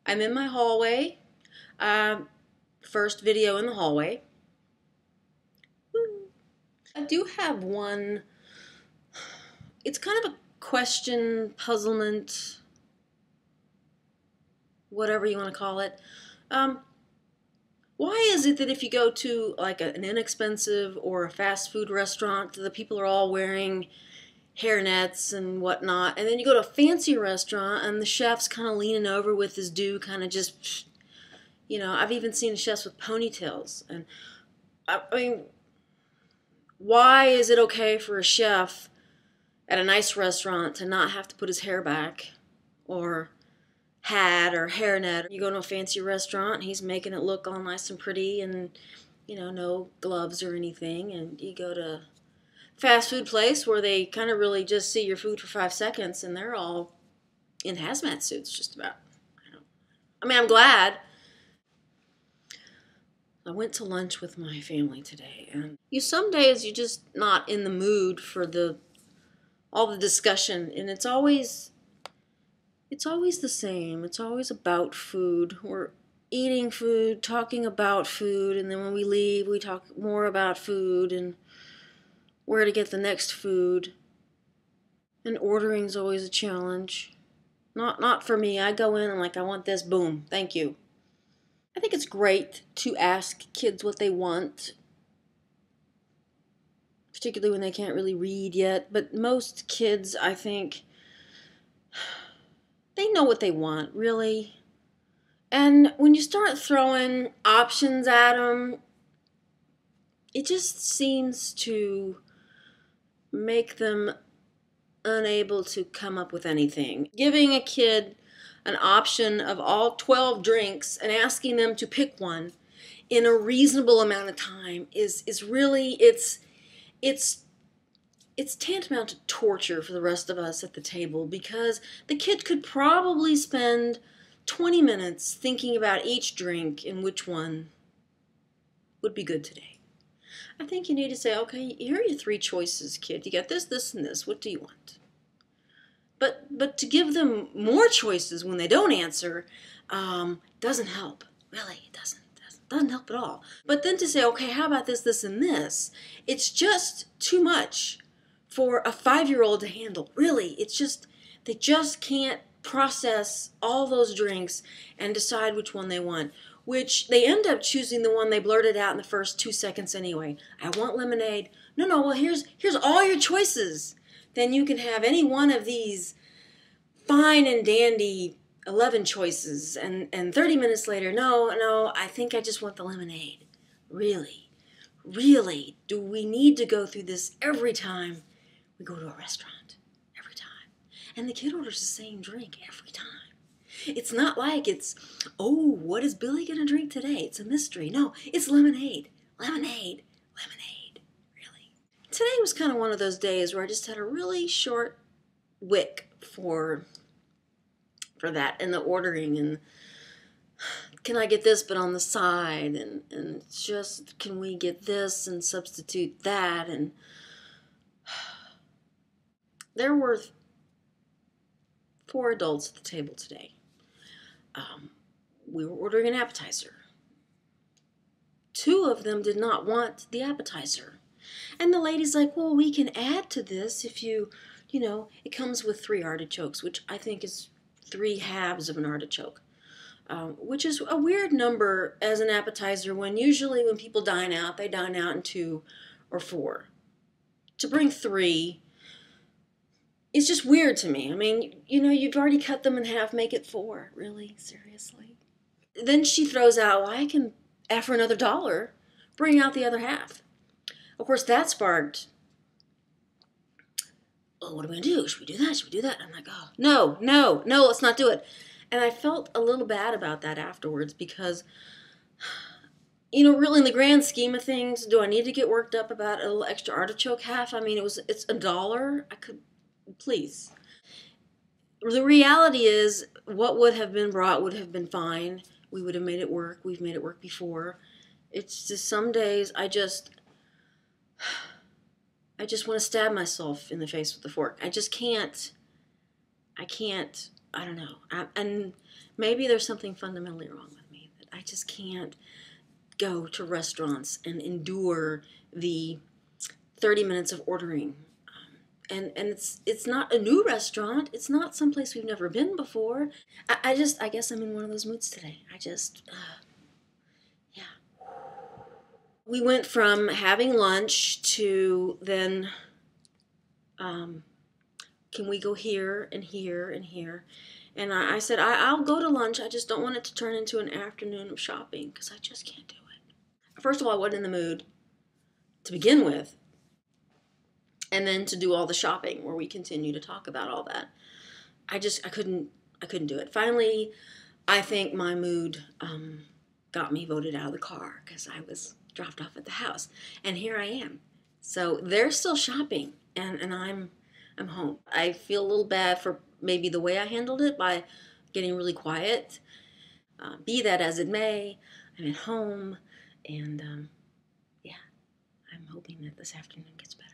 I'm in my hallway. First video in the hallway. Woo. I do have one. It's kind of a question, puzzlement, whatever you want to call it. Why is it that if you go to like an inexpensive or a fast food restaurant, the people are all wearing hairnets and whatnot, and then you go to a fancy restaurant and the chef's kind of leaning over with his do, kind of just, I've even seen chefs with ponytails. And I mean, why is it okay for a chef at a nice restaurant to not have to put his hair back or hat or hairnet? You go to a fancy restaurant, he's making it look all nice and pretty and, no gloves or anything. And you go to fast food place where they kind of really just see your food for 5 seconds and they're all in hazmat suits just about. I'm glad. I went to lunch with my family today, and some days you're just not in the mood for all the discussion, and it's always the same. It's always about food. We're eating food, talking about food, and then when we leave, we talk more about food and where to get the next food. And ordering's always a challenge. Not for me. I go in and I want this, boom, thank you. I think it's great to ask kids what they want, particularly when they can't really read yet. But most kids, I think, they know what they want, really. And when you start throwing options at them, it just seems to make them unable to come up with anything. Giving a kid an option of all 12 drinks and asking them to pick one in a reasonable amount of time is really, it's tantamount to torture for the rest of us at the table, because the kid could probably spend 20 minutes thinking about each drink and which one would be good today. I think you need to say, okay, here are your 3 choices, kid. You got this, this, and this. What do you want? But to give them more choices when they don't answer doesn't help. Really, it doesn't help at all. But then to say, okay, how about this, this, and this? It's just too much for a 5-year-old to handle. Really, they just can't process all those drinks and decide which one they want, which they end up choosing the one they blurted out in the first 2 seconds anyway. I want lemonade. No, well, here's all your choices. Then you can have any one of these fine and dandy 11 choices. And 30 minutes later, no, I think I just want the lemonade. Really, do we need to go through this every time we go to a restaurant? Every time. And the kid orders the same drink every time. It's not like it's, oh, what is Billy going to drink today? It's a mystery. No, it's lemonade. Lemonade. Today was kind of one of those days where I just had a really short wick for that and the ordering, and can I get this but on the side, and just can we get this and substitute that. And there were 4 adults at the table today. We were ordering an appetizer. 2 of them did not want the appetizer. And the lady's like, well, we can add to this if it comes with 3 artichokes, which I think is 3 halves of an artichoke, which is a weird number as an appetizer when usually when people dine out, they dine out in 2 or 4. To bring 3 is just weird to me. I mean, you've already cut them in half, make it 4. Really? Seriously? Then she throws out, well, I can, after another $1, bring out the other half. Of course, that sparked, oh, what are we going to do? Should we do that? Should we do that? I'm like, oh, no, let's not do it. And I felt a little bad about that afterwards because, really in the grand scheme of things, do I need to get worked up about a little extra artichoke half? I mean, it's $1. I could, please. The reality is what would have been brought would have been fine. We would have made it work. We've made it work before. It's just some days I just want to stab myself in the face with the fork. I just can't. I don't know. And Maybe there's something fundamentally wrong with me, that I just can't go to restaurants and endure the 30 minutes of ordering. And it's not a new restaurant. It's not someplace we've never been before. I guess I'm in one of those moods today. Yeah. We went from having lunch to then, can we go here and here and here? And I said, I'll go to lunch. I just don't want it to turn into an afternoon of shopping, because I just can't do it. First of all, I wasn't in the mood to begin with. And then to do all the shopping where we continue to talk about all that. I couldn't do it. Finally, I think my mood got me voted out of the car, because I was dropped off at the house. And here I am. So they're still shopping, and I'm home. I feel a little bad for maybe the way I handled it by getting really quiet. Be that as it may, I'm at home, and yeah, I'm hoping that this afternoon gets better.